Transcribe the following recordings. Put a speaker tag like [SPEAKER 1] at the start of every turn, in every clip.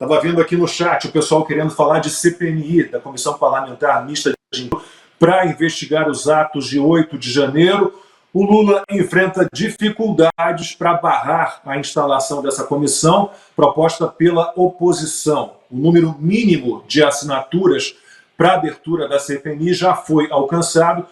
[SPEAKER 1] Estava vendo aqui no chat o pessoal querendo falar de CPMI, da Comissão Parlamentar Mista para investigar os atos de 8 de janeiro. O Lula enfrenta dificuldades para barrar a instalação dessa comissão proposta pela oposição. O número mínimo de assinaturas para a abertura da CPMI já foi alcançado,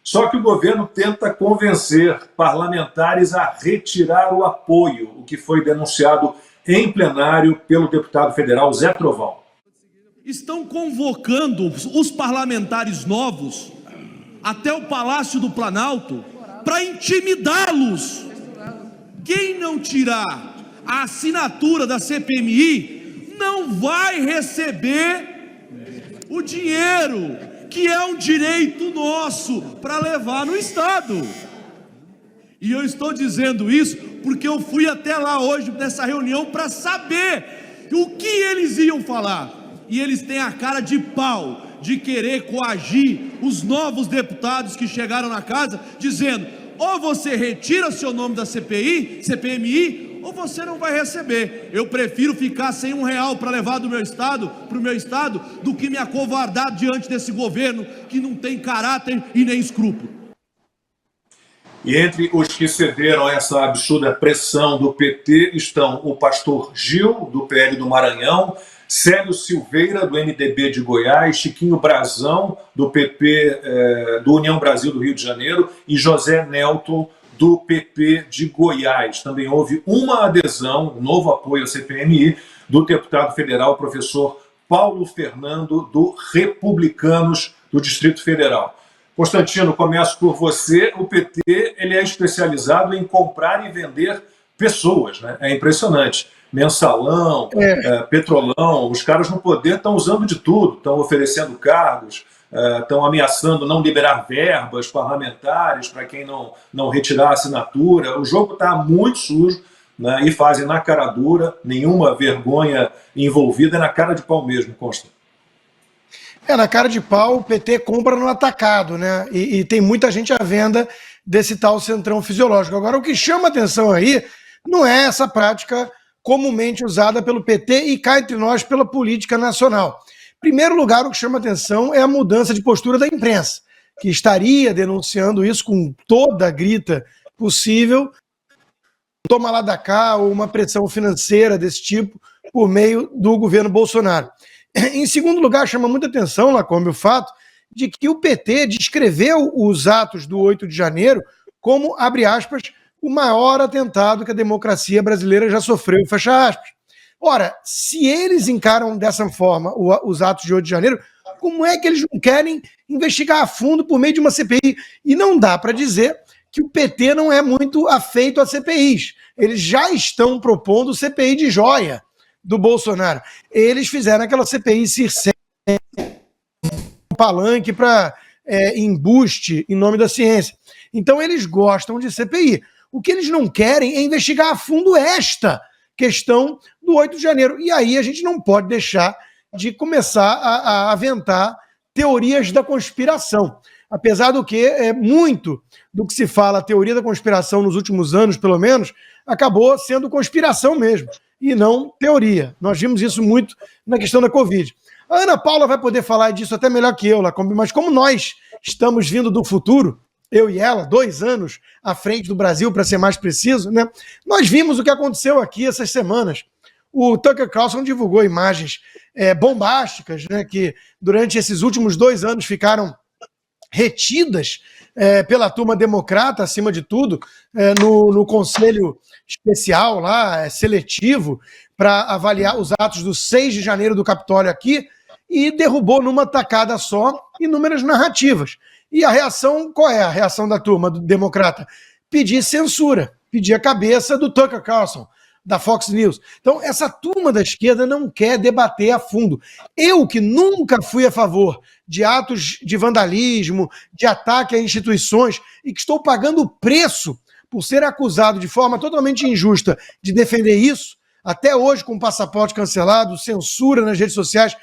[SPEAKER 1] só que o governo tenta convencer parlamentares a retirar o apoio, o que foi denunciado em plenário pelo deputado federal Zé Trovão.
[SPEAKER 2] Estão convocando os parlamentares novos até o Palácio do Planalto para intimidá-los. Quem não tirar a assinatura da CPMI não vai receber o dinheiro, que é um direito nosso para levar no Estado. E eu estou dizendo isso porque eu fui até lá hoje nessa reunião para saber o que eles iam falar. E eles têm a cara de pau de querer coagir os novos deputados que chegaram na casa, dizendo: ou você retira seu nome da CPMI, ou você não vai receber. Eu prefiro ficar sem R$1 para levar do meu estado, para o meu estado, do que me acovardar diante desse governo que não tem caráter e nem escrúpulo.
[SPEAKER 1] E entre os que cederam a essa absurda pressão do PT estão o pastor Gil, do PL do Maranhão, Célio Silveira, do MDB de Goiás, Chiquinho Brazão, do PP do União Brasil do Rio de Janeiro, e José Nelton, do PP de Goiás. Também houve uma adesão, um novo apoio à CPMI, do deputado federal professor Paulo Fernando, do Republicanos do Distrito Federal. Constantino, começo por você. O PT ele é especializado em comprar e vender pessoas, né? É impressionante. Mensalão, Petrolão, os caras no poder estão usando de tudo, estão oferecendo cargos, estão ameaçando não liberar verbas parlamentares para quem não retirar a assinatura. O jogo está muito sujo, né? E fazem na cara dura, nenhuma vergonha envolvida, é na cara de pau mesmo, Consta.
[SPEAKER 3] Na cara de pau, o PT compra no atacado, né? E tem muita gente à venda desse tal centrão fisiológico. Agora, o que chama atenção aí não é essa prática comumente usada pelo PT e cá entre nós pela política nacional. Em primeiro lugar, o que chama atenção é a mudança de postura da imprensa, que estaria denunciando isso com toda a grita possível, toma lá da cá, ou uma pressão financeira desse tipo por meio do governo Bolsonaro. Em segundo lugar, chama muita atenção, Lacombe, o fato de que o PT descreveu os atos do 8 de janeiro como, abre aspas, o maior atentado que a democracia brasileira já sofreu, fecha aspas. Ora, se eles encaram dessa forma os atos de 8 de janeiro, como é que eles não querem investigar a fundo por meio de uma CPI? E não dá para dizer que o PT não é muito afeito a CPIs. Eles já estão propondo CPI de joia do Bolsonaro. Eles fizeram aquela CPI circense, palanque para embuste em nome da ciência. Então eles gostam de CPI. O que eles não querem é investigar a fundo esta questão do 8 de janeiro. E aí a gente não pode deixar de começar a aventar teorias da conspiração. Apesar do que muito do que se fala, a teoria da conspiração nos últimos anos, pelo menos, acabou sendo conspiração mesmo, e não teoria. Nós vimos isso muito na questão da Covid. A Ana Paula vai poder falar disso até melhor que eu, Lacombe, mas como nós estamos vindo do futuro, eu e ela, 2 anos à frente do Brasil, para ser mais preciso, né? Nós vimos o que aconteceu aqui essas semanas. O Tucker Carlson divulgou imagens bombásticas, né, que durante esses últimos 2 anos ficaram retidas pela turma democrata, acima de tudo, no conselho especial lá, seletivo, para avaliar os atos do 6 de janeiro do Capitólio aqui, e derrubou numa tacada só inúmeras narrativas. E a reação, qual é a reação da turma do democrata? Pedir censura, pedir a cabeça do Tucker Carlson, da Fox News. Então, essa turma da esquerda não quer debater a fundo. Eu, que nunca fui a favor de atos de vandalismo, de ataque a instituições, e que estou pagando o preço por ser acusado de forma totalmente injusta de defender isso, até hoje com passaporte cancelado, censura nas redes sociais,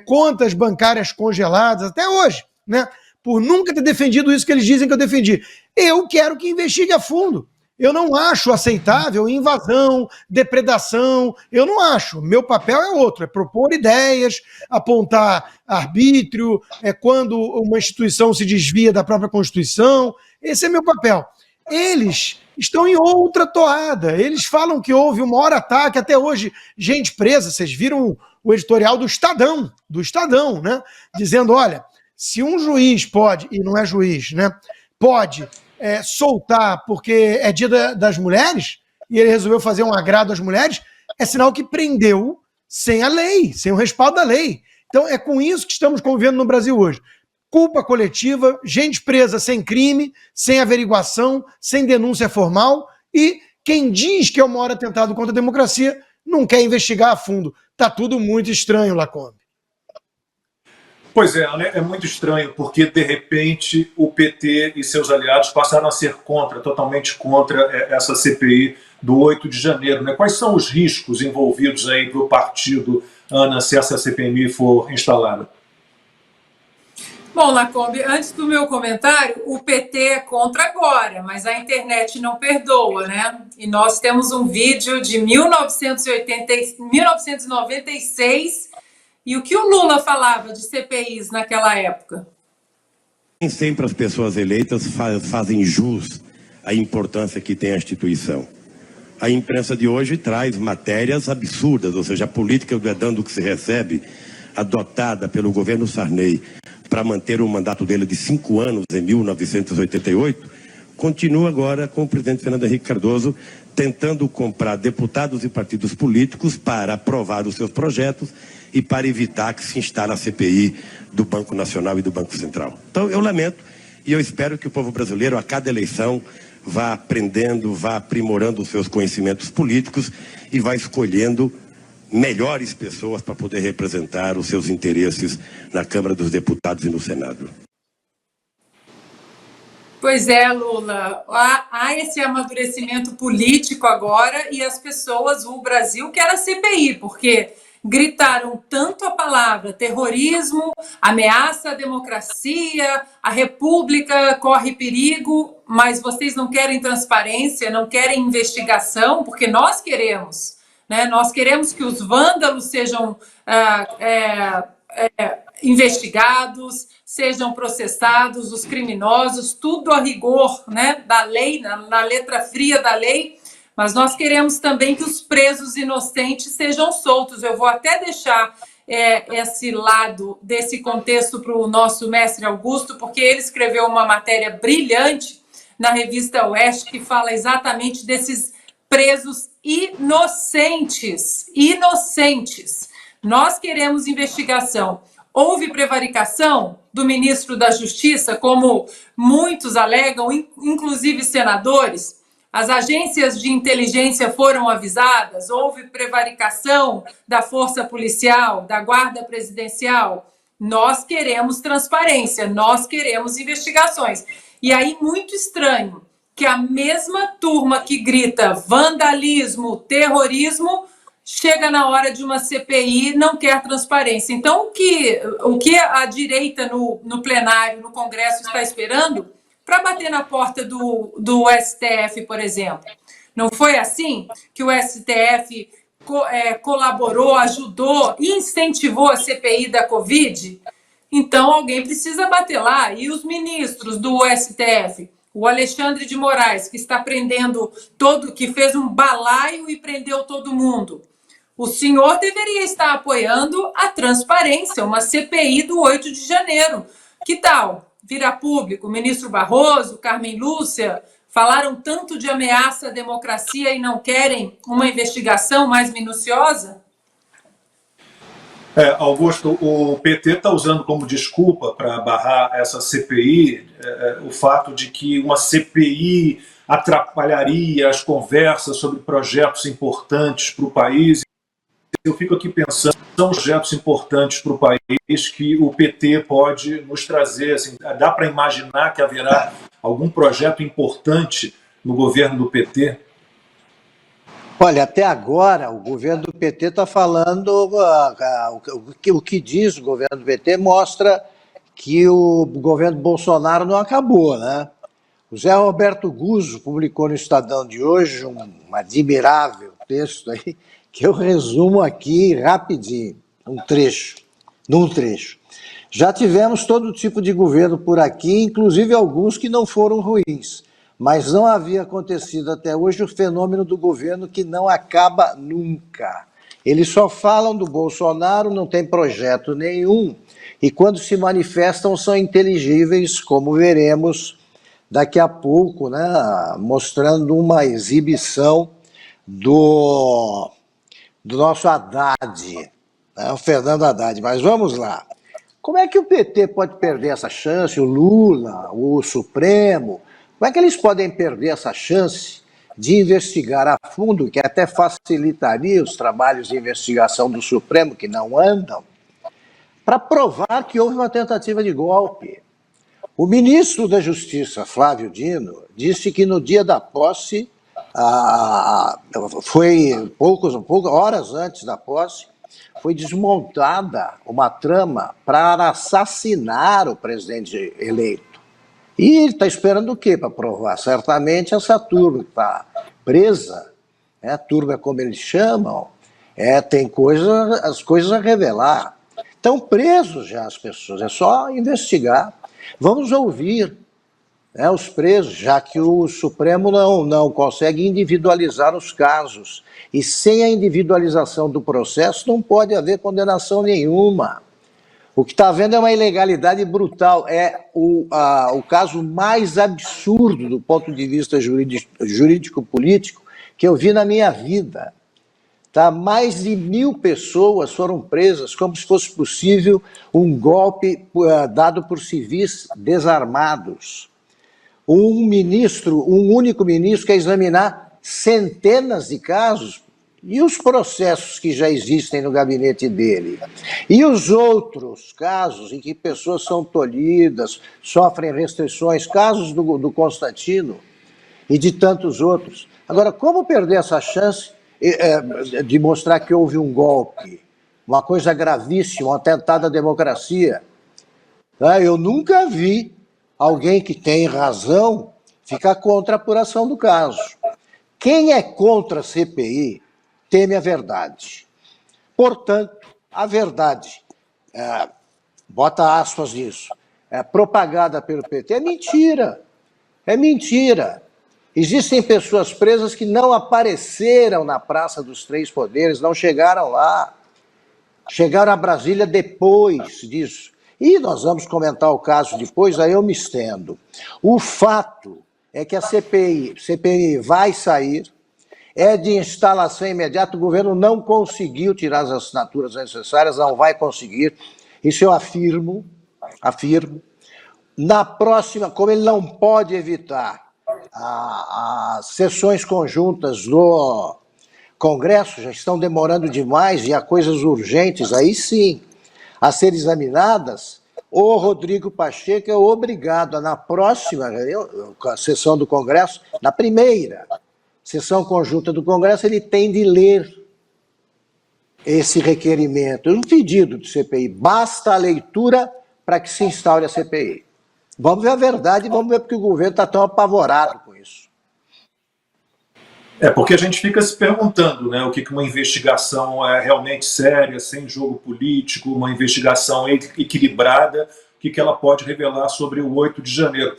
[SPEAKER 3] contas bancárias congeladas, até hoje, né? Por nunca ter defendido isso que eles dizem que eu defendi. Eu quero que investigue a fundo. Eu não acho aceitável invasão, depredação, eu não acho. Meu papel é outro, é propor ideias, apontar arbítrio, é quando uma instituição se desvia da própria Constituição, esse é meu papel. Eles estão em outra toada, eles falam que houve o maior ataque, até hoje, gente presa, vocês viram o editorial do Estadão, né? Dizendo, olha, se um juiz pode, e não é juiz, né? Pode soltar porque é dia das mulheres, e ele resolveu fazer um agrado às mulheres, é sinal que prendeu sem a lei, sem o respaldo da lei. Então é com isso que estamos convivendo no Brasil hoje. Culpa coletiva, gente presa sem crime, sem averiguação, sem denúncia formal, e quem diz que é o maior atentado contra a democracia não quer investigar a fundo. Tá tudo muito estranho, Lacombe.
[SPEAKER 1] Pois é, né? É muito estranho, porque, de repente, o PT e seus aliados passaram a ser totalmente contra essa CPI do 8 de janeiro. Né? Quais são os riscos envolvidos aí para o partido, Ana, se essa CPMI for instalada?
[SPEAKER 4] Bom, Lacombe, antes do meu comentário, o PT é contra agora, mas a internet não perdoa, né? E nós temos um vídeo de 1996 e o que o Lula falava de CPIs naquela época?
[SPEAKER 5] Nem sempre as pessoas eleitas fazem jus à importância que tem a instituição. A imprensa de hoje traz matérias absurdas, ou seja, a política do dando o que se recebe, adotada pelo governo Sarney para manter o mandato dele de 5 anos em 1988, continua agora com o presidente Fernando Henrique Cardoso tentando comprar deputados e partidos políticos para aprovar os seus projetos e para evitar que se instale a CPI do Banco Nacional e do Banco Central. Então eu lamento e eu espero que o povo brasileiro a cada eleição vá aprendendo, vá aprimorando os seus conhecimentos políticos e vá escolhendo melhores pessoas para poder representar os seus interesses na Câmara dos Deputados e no Senado.
[SPEAKER 4] Pois é, Lula, há esse amadurecimento político agora e as pessoas, o Brasil quer a CPI, porque gritaram tanto a palavra terrorismo, ameaça à democracia, a república corre perigo, mas vocês não querem transparência, não querem investigação, porque nós queremos. Né? Nós queremos que os vândalos sejam investigados, sejam processados, os criminosos, tudo a rigor, né, da lei, na letra fria da lei, mas nós queremos também que os presos inocentes sejam soltos. Eu vou até deixar esse lado desse contexto para o nosso mestre Augusto, porque ele escreveu uma matéria brilhante na revista Oeste que fala exatamente desses presos inocentes. Nós queremos investigação. Houve prevaricação do ministro da Justiça, como muitos alegam, inclusive senadores? As agências de inteligência foram avisadas? Houve prevaricação da força policial, da guarda presidencial? Nós queremos transparência, nós queremos investigações. E aí, muito estranho que a mesma turma que grita vandalismo, terrorismo, chega na hora de uma CPI e não quer transparência. Então, o que a direita no plenário, no Congresso, está esperando para bater na porta do STF, por exemplo? Não foi assim que o STF colaborou, ajudou, incentivou a CPI da Covid? Então, alguém precisa bater lá. E os ministros do STF? O Alexandre de Moraes, que está prendendo que fez um balaio e prendeu todo mundo. O senhor deveria estar apoiando a transparência, uma CPI do 8 de janeiro. Que tal? Vira público, o ministro Barroso, Carmen Lúcia, falaram tanto de ameaça à democracia e não querem uma investigação mais minuciosa?
[SPEAKER 1] Augusto, o PT está usando como desculpa para barrar essa CPI o fato de que uma CPI atrapalharia as conversas sobre projetos importantes para o país. Eu fico aqui pensando, são projetos importantes para o país que o PT pode nos trazer. Assim, dá para imaginar que haverá algum projeto importante no governo do PT?
[SPEAKER 6] Olha, até agora o governo do PT está falando, o que diz o governo do PT mostra que o governo Bolsonaro não acabou, né? O Zé Roberto Guzzo publicou no Estadão de hoje um admirável texto aí, que eu resumo aqui rapidinho, num trecho. Já tivemos todo tipo de governo por aqui, inclusive alguns que não foram ruins, mas não havia acontecido até hoje o fenômeno do governo que não acaba nunca. Eles só falam do Bolsonaro, não tem projeto nenhum, e quando se manifestam são inteligíveis, como veremos daqui a pouco, né, mostrando uma exibição do nosso Haddad, né, o Fernando Haddad. Mas vamos lá. Como é que o PT pode perder essa chance, o Lula, o Supremo? Como é que eles podem perder essa chance de investigar a fundo, que até facilitaria os trabalhos de investigação do Supremo, que não andam, para provar que houve uma tentativa de golpe? O ministro da Justiça, Flávio Dino, disse que no dia da posse, foi horas antes da posse, foi desmontada uma trama para assassinar o presidente eleito. E ele está esperando o quê para provar? Certamente essa turma que está presa, a turma como eles chamam, tem as coisas a revelar. Estão presos já as pessoas, é só investigar. Vamos ouvir os presos, já que o Supremo não consegue individualizar os casos. E sem a individualização do processo não pode haver condenação nenhuma. O que está havendo é uma ilegalidade brutal. É o caso mais absurdo do ponto de vista jurídico-político que eu vi na minha vida. Mais de 1.000 pessoas foram presas, como se fosse possível um golpe dado por civis desarmados. Um único ministro quer examinar centenas de casos. E os processos que já existem no gabinete dele? E os outros casos em que pessoas são tolhidas, sofrem restrições, casos do Constantino e de tantos outros. Agora, como perder essa chance de mostrar que houve um golpe, uma coisa gravíssima, um atentado à democracia? Eu nunca vi alguém que tem razão ficar contra a apuração do caso. Quem é contra a CPI teme a verdade. Portanto, a verdade, bota aspas nisso, propagada pelo PT, é mentira. É mentira. Existem pessoas presas que não apareceram na Praça dos Três Poderes, não chegaram lá. Chegaram a Brasília depois disso. E nós vamos comentar o caso depois, aí eu me estendo. O fato é que a CPI vai sair, é de instalação imediata, o governo não conseguiu tirar as assinaturas necessárias, não vai conseguir, isso eu afirmo. Na próxima, como ele não pode evitar as sessões conjuntas do Congresso, já estão demorando demais e há coisas urgentes, aí sim, a ser examinadas, o Rodrigo Pacheco é obrigado, na próxima sessão do Congresso, na primeira sessão conjunta do Congresso, ele tem de ler esse requerimento, um pedido de CPI. Basta a leitura para que se instaure a CPI. Vamos ver a verdade e vamos ver porque o governo está tão apavorado com isso.
[SPEAKER 1] Porque a gente fica se perguntando, né, o que uma investigação realmente séria, sem jogo político, uma investigação equilibrada, o que ela pode revelar sobre o 8 de janeiro.